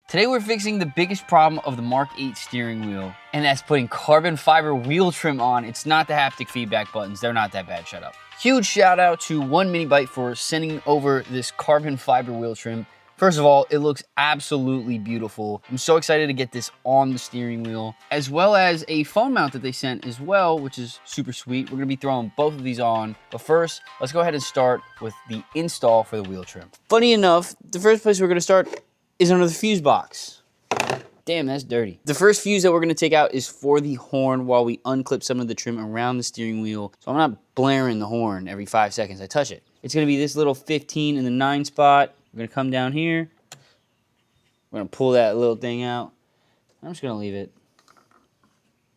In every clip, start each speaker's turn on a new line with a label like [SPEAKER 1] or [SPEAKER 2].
[SPEAKER 1] Today we're fixing the biggest problem of the Mark 8 steering wheel, and that's putting carbon fiber wheel trim on. It's not the haptic feedback buttons. They're not that bad. Shut up. Huge shout out to OneMiniBite for sending over this carbon fiber wheel trim. First of all, it looks absolutely beautiful. I'm so excited to get this on the steering wheel, as well as a phone mount that they sent as well, which is super sweet. We're gonna be throwing both of these on, but first, let's go ahead and start with the install for the wheel trim. Funny enough, the first place we're gonna start is under the fuse box. Damn, that's dirty. The first fuse that we're gonna take out is for the horn while we unclip some of the trim around the steering wheel. So I'm not blaring the horn every 5 seconds I touch it. It's gonna be this little 15 in the 9 spot. We're gonna come down here. We're gonna pull that little thing out. I'm just gonna leave it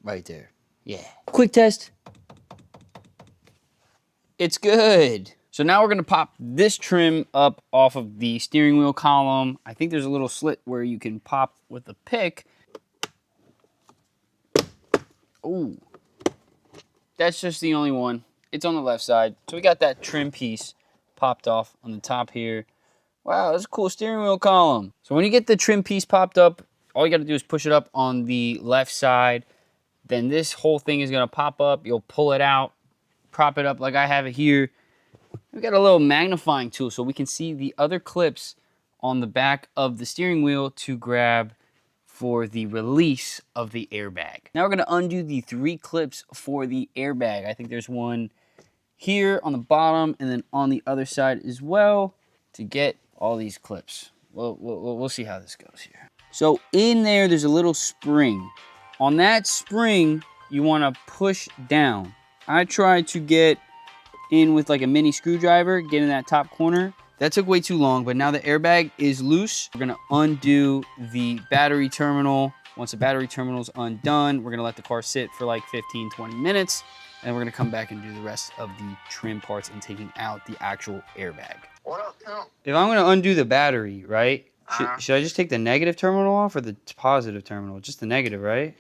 [SPEAKER 1] right there. Yeah. Quick test. It's good. So now we're gonna pop this trim up off of the steering wheel column. I think there's a little slit where you can pop with a pick. Ooh. That's just the only one. It's on the left side. So we got that trim piece popped off on the top here. Wow, that's a cool steering wheel column. So when you get the trim piece popped up, all you gotta do is push it up on the left side. Then this whole thing is gonna pop up. You'll pull it out, prop it up like I have it here. We got a little magnifying tool so we can see the other clips on the back of the steering wheel to grab for the release of the airbag. Now we're gonna undo the 3 clips for the airbag. I think there's one here on the bottom and then on the other side as well to get all these clips. We'll see how this goes here. So in there's a little spring. On that spring, you wanna push down. I tried to get in with like a mini screwdriver, get in that top corner. That took way too long, but now the airbag is loose. We're gonna undo the battery terminal. Once the battery terminal's undone, we're gonna let the car sit for like 15, 20 minutes, and we're gonna come back and do the rest of the trim parts and taking out the actual airbag.
[SPEAKER 2] What up, pimp?
[SPEAKER 1] If I'm gonna undo the battery, right? Should I just take the negative terminal off or the positive terminal? Just the negative, right?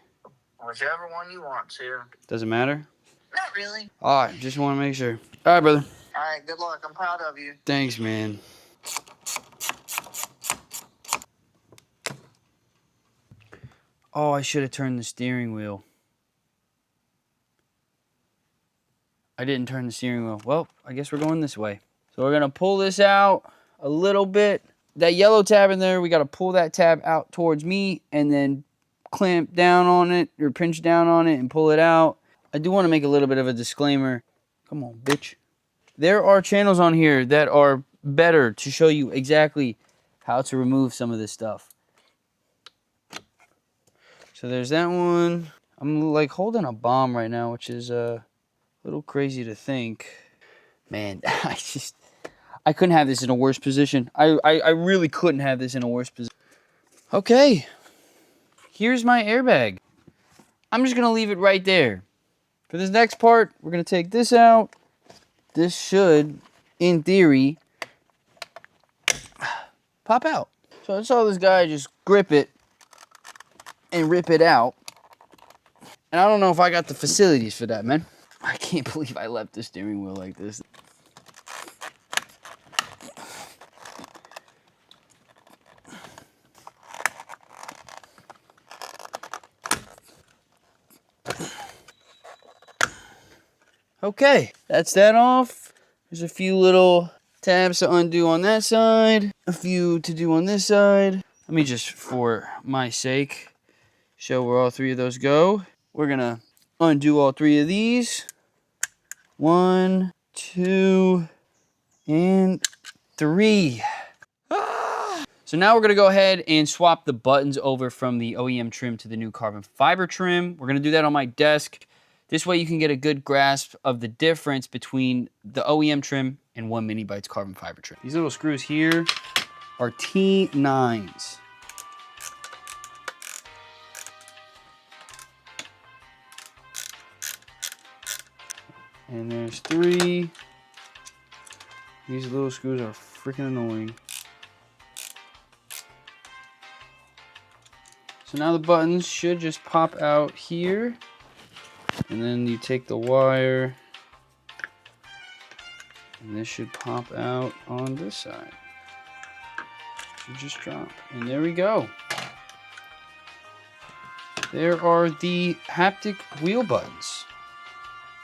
[SPEAKER 2] Whichever one you want to.
[SPEAKER 1] Doesn't matter?
[SPEAKER 2] Not really.
[SPEAKER 1] All right, just wanna make sure. All right, brother.
[SPEAKER 2] All right, good luck. I'm proud of you.
[SPEAKER 1] Thanks, man. Oh, I should have turned the steering wheel. I didn't turn the steering wheel. Well, I guess we're going this way. So we're gonna pull this out a little bit. That yellow tab in there, we gotta pull that tab out towards me and then clamp down on it or pinch down on it and pull it out. I do wanna make a little bit of a disclaimer. Come on, bitch. There are channels on here that are better to show you exactly how to remove some of this stuff. So there's that one. I'm like holding a bomb right now, which is a little crazy to think. Man, I couldn't have this in a worse position. I really couldn't have this in a worse position. Okay, here's my airbag. I'm just gonna leave it right there. For this next part, we're gonna take this out. This should, in theory, pop out. So I saw this guy just grip it and rip it out. And I don't know if I got the facilities for that, man. I can't believe I left the steering wheel like this. Okay, that's that off. There's a few little tabs to undo on that side, a few to do on this side. Let me just, for my sake, show where all 3 of those go. We're gonna undo all 3 of these. 1, 2, and 3. So now we're gonna go ahead and swap the buttons over from the OEM trim to the new carbon fiber trim. We're gonna do that on my desk. This way you can get a good grasp of the difference between the OEM trim and OneMiniBite's carbon fiber trim. These little screws here are T9s. And there's 3. These little screws are freaking annoying. So now the buttons should just pop out here. And then you take the wire, and this should pop out on this side. Should just drop. And there we go. there are the haptic wheel buttons.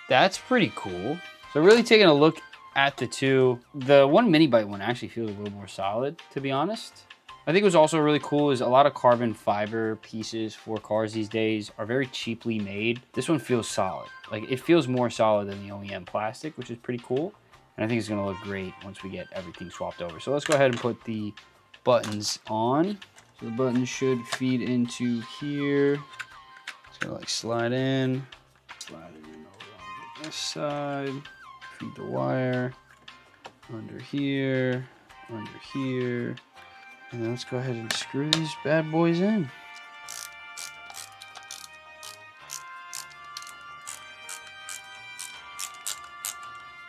[SPEAKER 1] That's pretty cool. So really taking a look at the two, the OneMiniBite one actually feels a little more solid, to be honest. I think what's also really cool is a lot of carbon fiber pieces for cars these days are very cheaply made. This one feels solid. Like, it feels more solid than the OEM plastic, which is pretty cool. And I think it's gonna look great once we get everything swapped over. So let's go ahead and put the buttons on. So the buttons should feed into here. It's gonna like slide in over on this side, feed the wire, under here, and then let's go ahead and screw these bad boys in.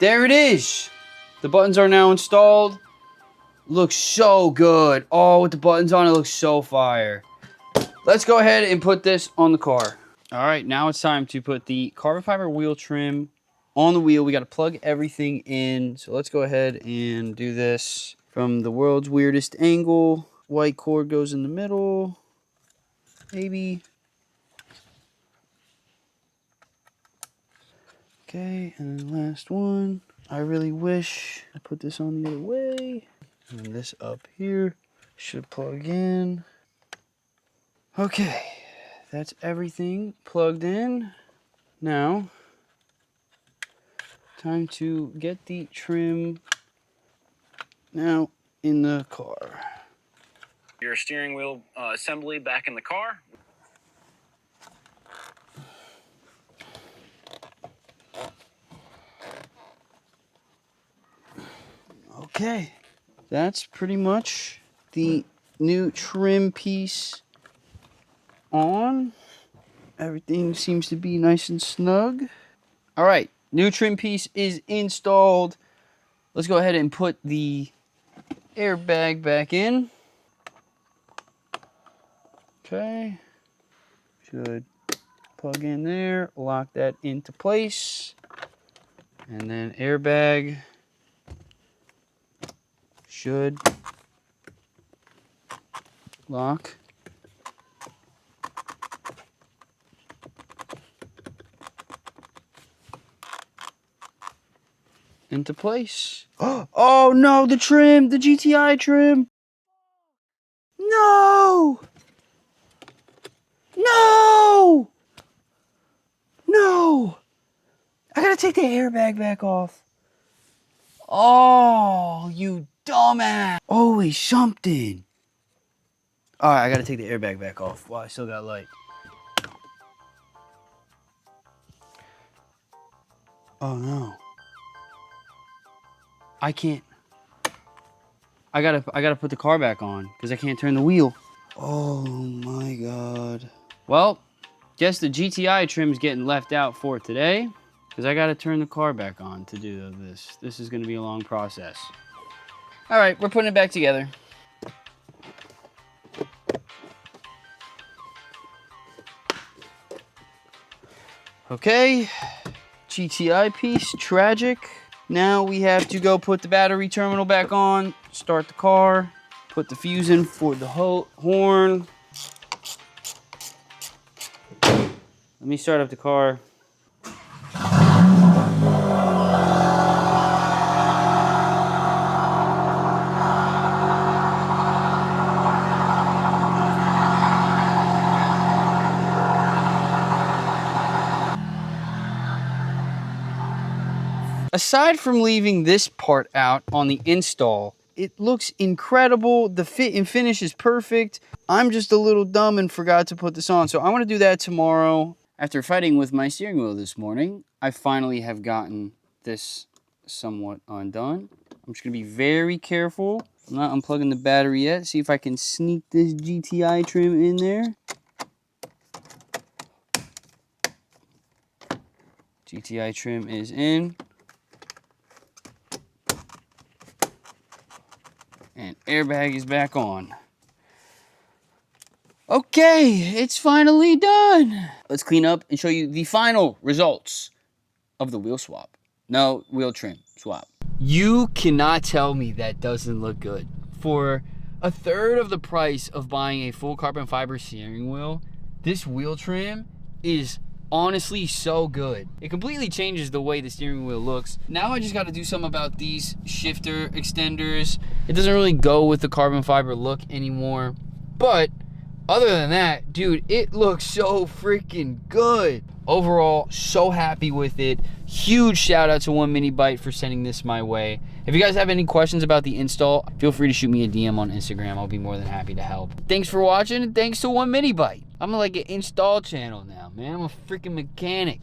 [SPEAKER 1] There it is. The buttons are now installed. Looks so good. Oh, with the buttons on, it looks so fire. Let's go ahead and put this on the car. All right, now it's time to put the carbon fiber wheel trim on the wheel. We got to plug everything in. So let's go ahead and do this from the world's weirdest angle. White cord goes in the middle. Maybe. Okay, and then last one. I really wish I put this on the other way. And this up here should plug in. Okay, that's everything plugged in. Now, time to get the trim now in the car.
[SPEAKER 3] Your steering wheel assembly back in the car.
[SPEAKER 1] Okay, that's pretty much the new trim piece on. Everything seems to be nice and snug. All right, new trim piece is installed. Let's go ahead and put the airbag back in. Okay, should plug in there, lock that into place, and then airbag should lock into place. Oh no, the trim, the GTI trim. No! No! No! I gotta take the airbag back off. Oh, you dumbass. Always something. All right, I gotta take the airbag back off. Wow, I still got light. Oh no. I can't. I gotta put the car back on because I can't turn the wheel. Oh my God. Well, guess the GTI trim's getting left out for today because I gotta turn the car back on to do this. This is gonna be a long process. All right, we're putting it back together. Okay, GTI piece, tragic. Now we have to go put the battery terminal back on, start the car, put the fuse in for the horn. Let me start up the car. Aside from leaving this part out on the install, it looks incredible. The fit and finish is perfect. I'm just a little dumb and forgot to put this on, so I want to do that tomorrow. After fighting with my steering wheel this morning, I finally have gotten this somewhat undone. I'm just going to be very careful. I'm not unplugging the battery yet. See if I can sneak this GTI trim in there. GTI trim is in. And airbag is back on. Okay, it's finally done. Let's clean up and show you the final results of the wheel swap. No, wheel trim swap. You cannot tell me that doesn't look good. For a third of the price of buying a full carbon fiber steering wheel, This wheel trim is honestly so good. It completely changes the way the steering wheel looks. Now I just got to do something about these shifter extenders. It doesn't really go with the carbon fiber look anymore. But other than that, dude, it looks so freaking good. Overall, so happy with it. Huge shout out to OneMiniBite for sending this my way. If you guys have any questions about the install, feel free to shoot me a DM on Instagram. I'll be more than happy to help. Thanks for watching, and thanks to OneMiniBite. I'm like an install channel now, man. I'm a freaking mechanic.